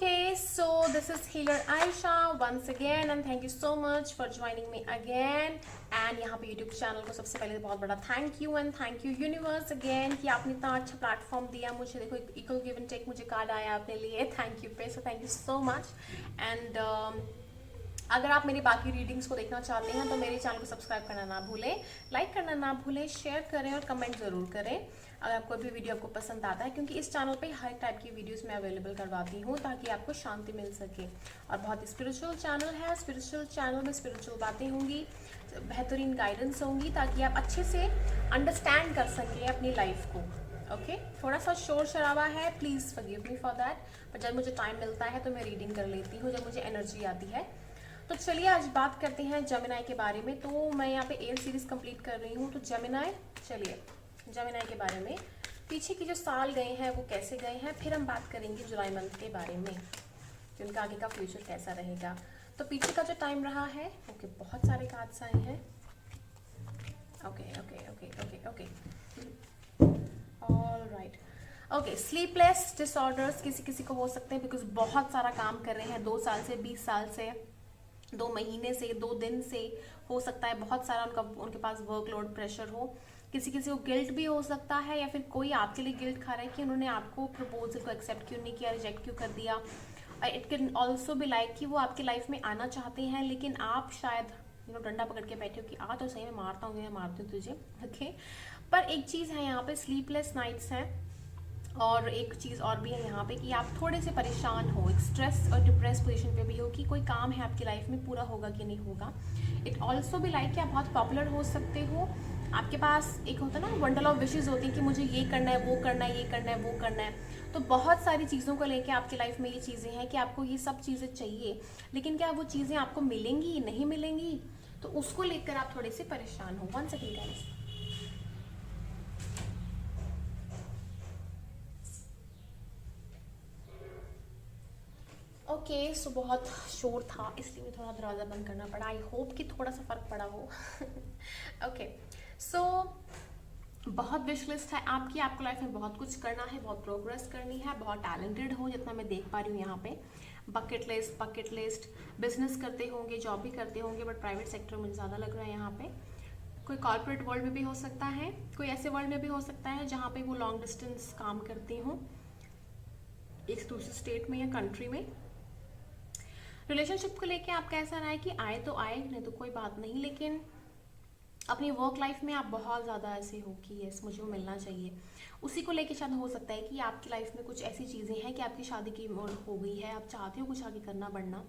Okay, so this is healer Aisha once again and thank you so much for joining me again. And यहाँ पे YouTube channel को सबसे पहले बहुत बड़ा thank you and thank you universe again कि आपने इतना अच्छा प्लेटफॉर्म दिया मुझे। देखो इक्वल गिव एंड टेक मुझे कार्ड आया अपने लिए, थैंक यू पे, so thank you so much. And अगर आप मेरी बाकी रीडिंग्स को देखना चाहते हैं तो मेरे चैनल को सब्सक्राइब करना ना भूलें, लाइक करना ना भूलें, शेयर करें और कमेंट ज़रूर करें अगर कोई भी वीडियो आपको पसंद आता है, क्योंकि इस चैनल पे हर टाइप की वीडियोस मैं अवेलेबल करवाती हूँ ताकि आपको शांति मिल सके। और बहुत स्पिरिचुअल चैनल है, स्पिरिचुअल चैनल में स्पिरिचुअल बातें होंगी, बेहतरीन गाइडेंस होंगी ताकि आप अच्छे से अंडरस्टैंड कर सकें अपनी लाइफ को। ओके थोड़ा सा शोर शराबा है, please forgive me for that, पर जब मुझे टाइम मिलता है तो मैं रीडिंग कर लेती हूँ जब मुझे एनर्जी आती है। तो चलिए आज बात करते हैं जेमिनी के बारे में। तो मैं यहाँ पे एयर सीरीज कंप्लीट कर रही हूँ, तो जेमिनी, चलिए जेमिनी के बारे में पीछे की जो साल गए हैं वो कैसे गए हैं, फिर हम बात करेंगे जुलाई मंथ के बारे में कि उनका आगे का फ्यूचर कैसा रहेगा। तो पीछे का जो टाइम रहा है, ओके बहुत सारे कार्ड्स आए हैं। Okay okay okay okay okay all right. Okay sleepless disorders किसी किसी को हो सकते हैं बिकॉज बहुत सारा काम कर रहे हैं 2 साल से, 20 साल से, 2 महीने से, 2 दिन से, हो सकता है बहुत सारा उनके पास वर्कलोड प्रेशर हो। किसी किसी को गिल्ट भी हो सकता है, या फिर कोई आपके लिए गिल्ट खा रहा है कि उन्होंने आपको प्रपोजल को एक्सेप्ट क्यों नहीं किया, रिजेक्ट क्यों कर दिया। It can also be like कि वो आपकी लाइफ में आना चाहते हैं लेकिन आप शायद डंडा पकड़ के बैठे हो कि आ तो सही, मैं मारता हूँ, मैं मारती हूँ तुझे। ओके पर एक चीज़ है यहाँ पे, स्लीपलेस नाइट्स हैं। और एक चीज़ और भी है यहाँ पे कि आप थोड़े से परेशान हो, एक स्ट्रेस और डिप्रेस पोजीशन पे भी हो कि कोई काम है आपकी लाइफ में पूरा होगा कि नहीं होगा। इट ऑल्सो भी लाइक कि आप बहुत पॉपुलर हो सकते हो, आपके पास एक होता है ना बंडल ऑफ विशेज होती हैं कि मुझे ये करना है, वो करना है, ये करना है, वो करना है। तो बहुत सारी चीज़ों को लेके आपकी लाइफ में ये चीज़ें हैं कि आपको ये सब चीज़ें चाहिए, लेकिन क्या वो चीज़ें आपको मिलेंगी, नहीं मिलेंगी, तो उसको लेकर आप थोड़े से परेशान हो। 1 सेकेंड गाइस। ओके सो बहुत शोर था इसलिए मुझे थोड़ा दरवाज़ा बंद करना पड़ा। आई होप कि थोड़ा सा फ़र्क पड़ा हो। ओके सो बहुत विश लिस्ट है आपकी, आपको लाइफ में बहुत कुछ करना है, बहुत प्रोग्रेस करनी है, बहुत टैलेंटेड हो जितना मैं देख पा रही हूँ यहाँ पे। बकेट लिस्ट, बिजनेस करते होंगे, जॉब भी करते होंगे, बट प्राइवेट सेक्टर मुझे ज़्यादा लग रहा है यहाँ पे। कोई कॉर्पोरेट वर्ल्ड में भी हो सकता है, कोई ऐसे वर्ल्ड में भी हो सकता है जहाँ पे वो लॉन्ग डिस्टेंस काम करती हूँ एक दूसरे स्टेट में या कंट्री में। रिलेशनशिप को लेके आपका ऐसा रहा है कि आए तो आए, नहीं तो कोई बात नहीं, लेकिन अपनी वर्क लाइफ में आप बहुत ज़्यादा ऐसे हो कि यस मुझे वो मिलना चाहिए। उसी को लेके शायद हो सकता है कि आपकी लाइफ में कुछ ऐसी चीज़ें हैं कि आपकी शादी की उम्र हो गई है, आप चाहते हो कुछ आगे करना बढ़ना,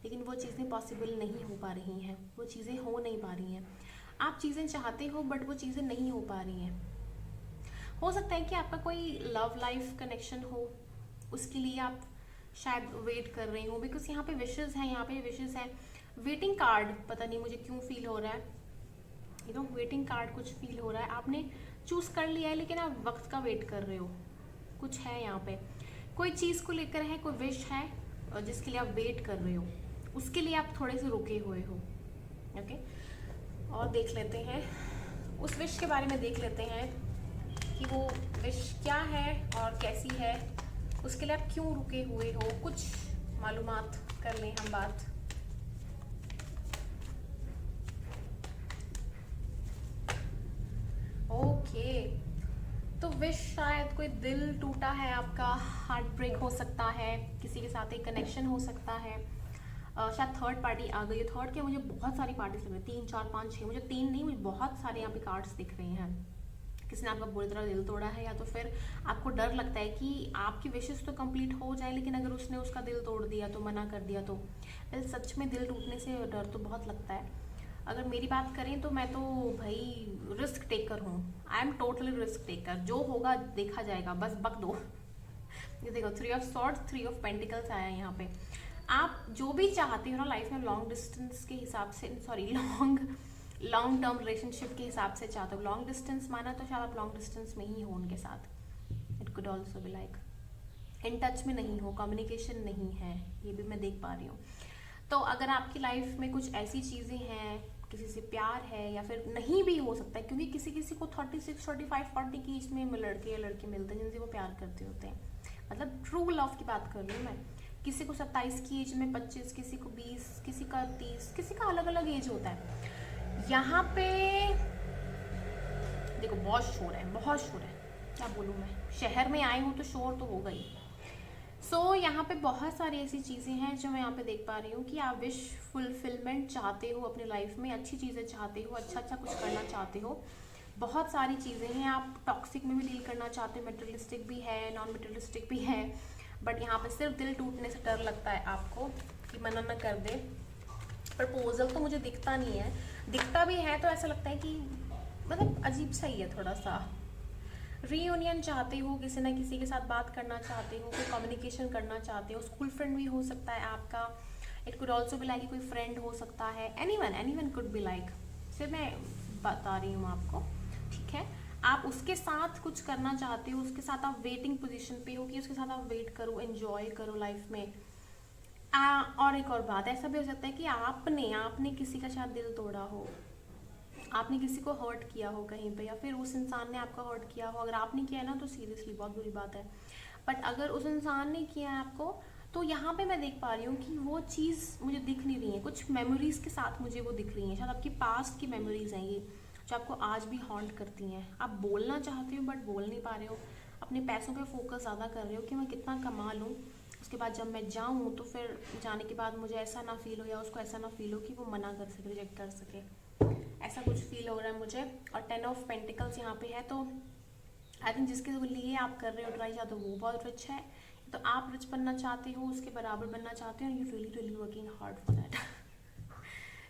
लेकिन वो चीज़ें पॉसिबल नहीं हो पा रही हैं, वो चीज़ें हो नहीं पा रही हैं। आप चीज़ें चाहते हो बट वो चीज़ें नहीं हो पा रही हैं। हो सकता है कि आपका कोई लव लाइफ कनेक्शन हो, उसके लिए आप शायद वेट कर रही हूँ बिकॉज यहाँ पे विशेज़ हैं, यहाँ पे विशेज़ हैं। वेटिंग कार्ड, पता नहीं मुझे क्यों फील हो रहा है, वेटिंग कार्ड कुछ फील हो रहा है। आपने चूज कर लिया है लेकिन आप वक्त का वेट कर रहे हो, कुछ है यहाँ पे, कोई चीज़ को लेकर है, कोई विश है और जिसके लिए आप वेट कर रहे हो, उसके लिए आप थोड़े से रुके हुए हो। ओके और देख लेते हैं उस विश के बारे में, देख लेते हैं कि वो विश क्या है और कैसी है, उसके लिए आप क्यों रुके हुए हो, कुछ मालूमात कर लें हम बात। ओके तो विश शायद कोई दिल टूटा है आपका, हार्ट ब्रेक हो सकता है, किसी के साथ एक कनेक्शन हो सकता है, शायद थर्ड पार्टी आ गई है। थर्ड के मुझे बहुत सारी पार्टीज लग रही है, 3 4 5 6, मुझे 3 नहीं, मुझे बहुत सारे यहाँ पे कार्ड्स दिख रहे हैं। किसी ने आपका बुरी तरह दिल तोड़ा है, या तो फिर आपको डर लगता है कि आपकी विशेष तो कंप्लीट हो जाए लेकिन अगर उसने उसका दिल तोड़ दिया तो, मना कर दिया तो। सच में दिल टूटने से डर तो बहुत लगता है। अगर मेरी बात करें तो मैं तो भाई रिस्क टेकर हूँ, I am totally risk taker, जो होगा देखा जाएगा, बस बक दो। ये देखो 3 ऑफ सॉर्ड्स, 3 ऑफ पेंटिकल्स आया है यहाँ पे। आप जो भी चाहते हो ना लाइफ में, लॉन्ग डिस्टेंस के हिसाब से, सॉरी लॉन्ग टर्म रिलेशनशिप के हिसाब से चाहते हो, लॉन्ग डिस्टेंस माना तो शायद आप लॉन्ग डिस्टेंस में ही हो उनके साथ। It could also be like in touch में नहीं हो, कम्युनिकेशन नहीं है, ये भी मैं देख पा रही हूँ। तो अगर आपकी लाइफ में कुछ ऐसी चीज़ें हैं, किसी से प्यार है, या फिर नहीं भी हो सकता है, क्योंकि किसी किसी को 36 35 40 की एज में लड़के या लड़के मिलते हैं जिनसे वो प्यार करते होते हैं, मतलब ट्रू लव की बात कर रही हूँ मैं, किसी को 27 की एज में 25, किसी को 20, किसी का 30, किसी का अलग अलग एज होता है। यहाँ पे देखो बहुत शोर है, बहुत शोर है, क्या बोलूँ मैं, शहर में आई हूँ तो शोर तो होगा ही। यहाँ पे बहुत सारी ऐसी चीज़ें हैं जो मैं यहाँ पे देख पा रही हूँ कि आप विश फुलफिलमेंट चाहते हो अपनी लाइफ में, अच्छी चीज़ें चाहते हो, अच्छा अच्छा कुछ करना चाहते हो, बहुत सारी चीज़ें हैं। आप टॉक्सिक में भी डील करना चाहते हो, मेटेरियलिस्टिक भी है, नॉन मेटेरियलिस्टिक भी है, बट यहाँ पे सिर्फ दिल टूटने से डर लगता है आपको कि मना न कर दे। प्रपोजल तो मुझे दिखता नहीं है, दिखता भी है तो ऐसा लगता है कि मतलब अजीब सा ही है थोड़ा सा। रीयूनियन चाहते हो, किसी ना किसी के साथ बात करना चाहते हो, कोई कम्युनिकेशन करना चाहते हो, स्कूल फ्रेंड भी हो सकता है आपका, it could also be like कोई फ्रेंड हो सकता है, एनीवन कुड बी लाइक, सिर्फ मैं बता रही हूँ आपको, ठीक है। आप उसके साथ कुछ करना चाहते हो, उसके साथ आप वेटिंग पोजीशन पे हो कि उसके साथ आप वेट करो, एंजॉय करो लाइफ में। और एक और बात, ऐसा भी हो सकता है कि आपने किसी का शायद दिल तोड़ा हो, आपने किसी को हर्ट किया हो कहीं पे, या फिर उस इंसान ने आपका हर्ट किया हो। अगर आपने किया है ना तो सीरियसली बहुत बुरी बात है, बट अगर उस इंसान ने किया है आपको, तो यहाँ पे मैं देख पा रही हूँ कि वो चीज़ मुझे दिख नहीं रही है, कुछ मेमोरीज़ के साथ मुझे वो दिख रही हैं, शायद आपकी पास्ट की मेमोरीज़ हैं ये, जो आपको आज भी हॉन्ट करती हैं। आप बोलना चाहते हो बट बोल नहीं पा रहे हो, अपने पैसों पे फोकस ज़्यादा कर रहे हो कि मैं कितना कमा लूँ, उसके बाद जब मैं जाऊँ तो फिर जाने के बाद मुझे ऐसा ना फील हो या उसको ऐसा ना फील हो कि वो मना कर सके, रिजेक्ट कर सके, ऐसा कुछ फील हो रहा है मुझे। और 10 ऑफ पेंटिकल्स यहाँ पे है, तो आई थिंक जिसके लिए आप कर रहे हो ट्राई, या तो वो बहुत रिच है, तो आप रिच बनना चाहते हो, उसके बराबर बनना चाहते हो, you really really working hard for that.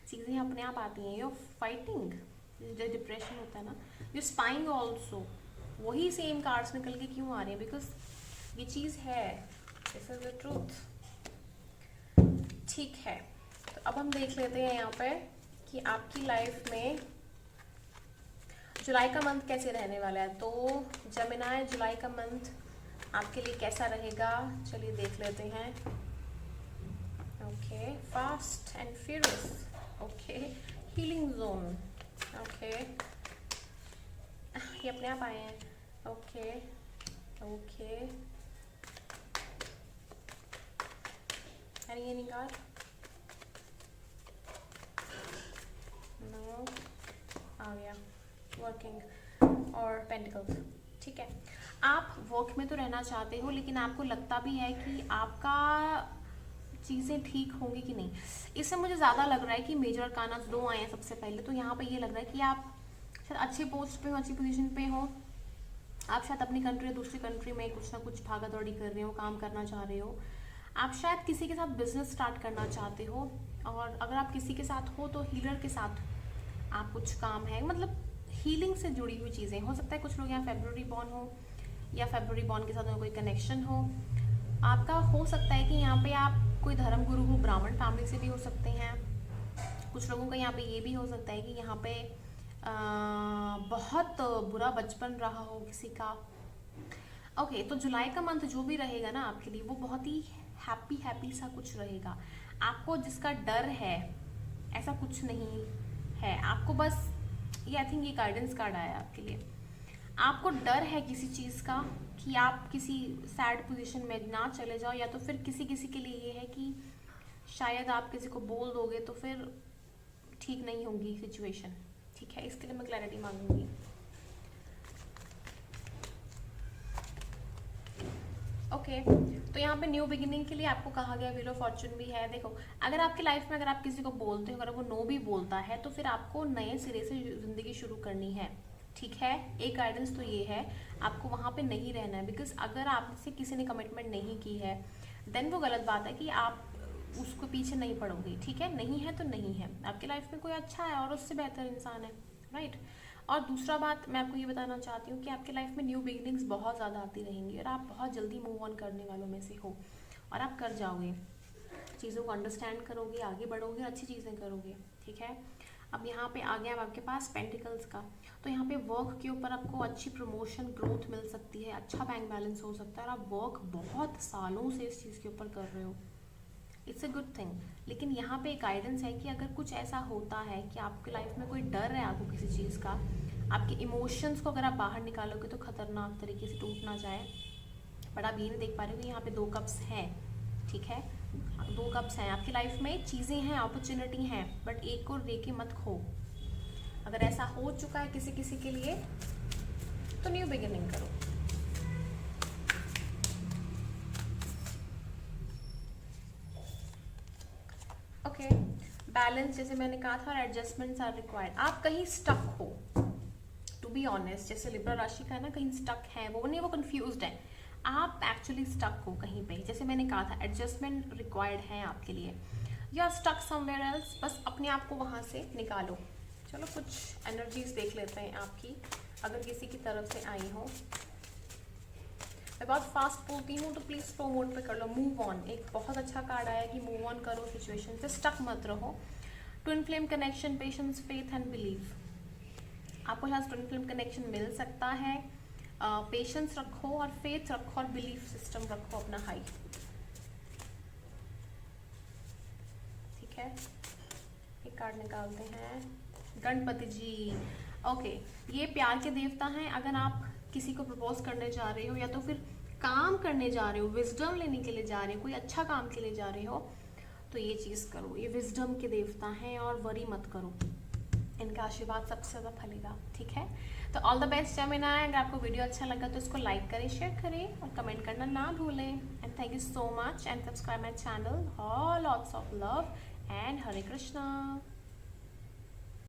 चीज़ें अपने आप आती हैं, यू फाइटिंग, जो डिप्रेशन होता है ना, यू स्पाइंग ऑल्सो, वही सेम कार्ड्स निकल के क्यों आ रहे हैं, बिकॉज ये चीज़ है, दिस इज द ट्रूथ, ठीक है। तो अब हम देख लेते हैं यहाँ पे कि आपकी लाइफ में जुलाई का मंथ कैसे रहने वाला है। तो जेमिनी, जुलाई का मंथ आपके लिए कैसा रहेगा, चलिए देख लेते हैं। Okay, fast and furious, okay, healing zone, okay, ये अपने आप आए हैं, okay okay, any card, no, आ गया वर्किंग और पेंटिकल्स, ठीक है। आप वर्क में तो रहना चाहते हो, लेकिन आपको लगता भी है कि आपका चीज़ें ठीक होंगी कि नहीं। इससे मुझे ज़्यादा लग रहा है कि मेजर अरकाना 2 आए हैं सबसे पहले, तो यहाँ पे ये लग रहा है कि आप शायद अच्छे पोस्ट पे हो, अच्छी पोजीशन पे हो, आप शायद अपनी कंट्री या दूसरी कंट्री में कुछ ना कुछ भागा दौड़ी कर रहे हो, काम करना चाह रहे हो, आप शायद किसी के साथ बिजनेस स्टार्ट करना चाहते हो, और अगर आप किसी के साथ हो तो हीलर के साथ आप कुछ काम है, मतलब हीलिंग से जुड़ी हुई चीज़ें हो सकता है। कुछ लोग यहाँ फेब्रुअरी बॉर्न हो या फेब्रुअरी बॉर्न के साथ कोई कनेक्शन हो आपका, हो सकता है कि यहाँ पे आप कोई धर्म गुरु हो, ब्राह्मण फैमिली से भी हो सकते हैं। कुछ लोगों का यहाँ पे ये भी हो सकता है कि यहाँ पे बहुत बुरा बचपन रहा हो किसी का। ओके, तो जुलाई का मंथ जो भी रहेगा ना आपके लिए, वो बहुत ही हैप्पी सा कुछ रहेगा। आपको जिसका डर है ऐसा कुछ नहीं है, आपको बस ये, आई थिंक ये गाइडेंस कार्ड आया आपके लिए, आपको डर है किसी चीज़ का कि आप किसी सैड पोजीशन में ना चले जाओ, या तो फिर किसी के लिए ये है कि शायद आप किसी को बोल दोगे तो फिर ठीक नहीं होगी सिचुएशन, ठीक है। इसके लिए मैं क्लैरिटी मांगूंगी। ओके, तो यहाँ पे न्यू बिगिनिंग के लिए आपको कहा गया व्हील ऑफ फॉर्चून भी है। देखो, अगर आपकी लाइफ में अगर आप किसी को बोलते हो, अगर वो नो भी बोलता है, तो फिर आपको नए सिरे से जिंदगी शुरू करनी है, ठीक है। एक गाइडेंस तो ये है, आपको वहाँ पे नहीं रहना है, बिकॉज अगर आपसे किसी ने कमिटमेंट नहीं की है देन वो गलत बात है कि आप उसको पीछे नहीं पड़ोगे, ठीक है। नहीं है तो नहीं है, आपकी लाइफ में कोई अच्छा है और उससे बेहतर इंसान है, राइट। और दूसरा बात मैं आपको ये बताना चाहती हूँ कि आपके लाइफ में न्यू बिगिनिंग्स बहुत ज़्यादा आती रहेंगी, और आप बहुत जल्दी मूव ऑन करने वालों में से हो, और आप कर जाओगे, चीज़ों को अंडरस्टैंड करोगे, आगे बढ़ोगे, अच्छी चीज़ें करोगे, ठीक है। अब यहाँ पे आ गया आपके पास पेंटिकल्स का, तो यहाँ पे वर्क के ऊपर आपको अच्छी प्रमोशन, ग्रोथ मिल सकती है, अच्छा बैंक बैलेंस हो सकता है, और आप वर्क बहुत सालों से इस चीज़ के ऊपर कर रहे हो, इट्स अ गुड थिंग। लेकिन यहाँ पे एक गाइडेंस है कि अगर कुछ ऐसा होता है कि आपकी लाइफ में कोई डर है आपको किसी चीज़ का, आपके इमोशंस को अगर आप बाहर निकालोगे तो खतरनाक तरीके से टूट ना जाए, बट आप ये नहीं देख पा रहे हो कि यहाँ पे 2 कप्स हैं, ठीक है, 2 कप्स हैं आपकी लाइफ में, चीज़ें हैं, अपॉर्चुनिटी हैं, बट एक को लेके मत खो। अगर ऐसा हो चुका है किसी किसी के लिए तो न्यू बिगिनिंग करो। ओके, बैलेंस जैसे मैंने कहा था, और एडजस्टमेंट्स आर रिक्वायर्ड। आप कहीं स्टक हो, टू बी ऑनेस्ट, जैसे लिब्रा राशि का है ना, कहीं स्टक है, वो नहीं, वो कंफ्यूज्ड है, आप एक्चुअली स्टक हो कहीं पे। जैसे मैंने कहा था, एडजस्टमेंट रिक्वायर्ड है आपके लिए, या स्टक समवेयर एल्स, बस अपने आप को वहाँ से निकालो। चलो कुछ एनर्जीज देख लेते हैं आपकी, अगर किसी की तरफ से आई हो। मैं बहुत फास्ट बोलती हूँ तो प्लीज़ स्लो मोड पे कर लो। मूव ऑन, एक बहुत अच्छा कार्ड आया कि मूव ऑन करो सिचुएशन से, स्टक मत रहो। Twin flame connection, patience, faith and believe, आपको यहाँ ट्विन फ्लेम कनेक्शन मिल सकता है। पेशेंस रखो और फेथ रखो और बिलीफ सिस्टम रखो अपना हाई, ठीक है। एक कार्ड निकालते हैं, गणपति जी। ओके, ये प्यार के देवता हैं। अगर आप किसी को प्रपोज करने जा रहे हो या तो फिर काम करने जा रहे हो, विजडम लेने के लिए जा रहे हो, कोई अच्छा काम के लिए जा रहे हो, तो ये चीज़ करो। ये विजडम के देवता हैं और वरी मत करो, इनका आशीर्वाद सबसे ज़्यादा फलेगा, ठीक है। तो ऑल द बेस्ट जेमिनी। अगर आपको वीडियो अच्छा लगा तो इसको लाइक करें, शेयर करें और कमेंट करना ना भूलें। And thank you so much, and subscribe my channel. All lots of love and Hare Krishna.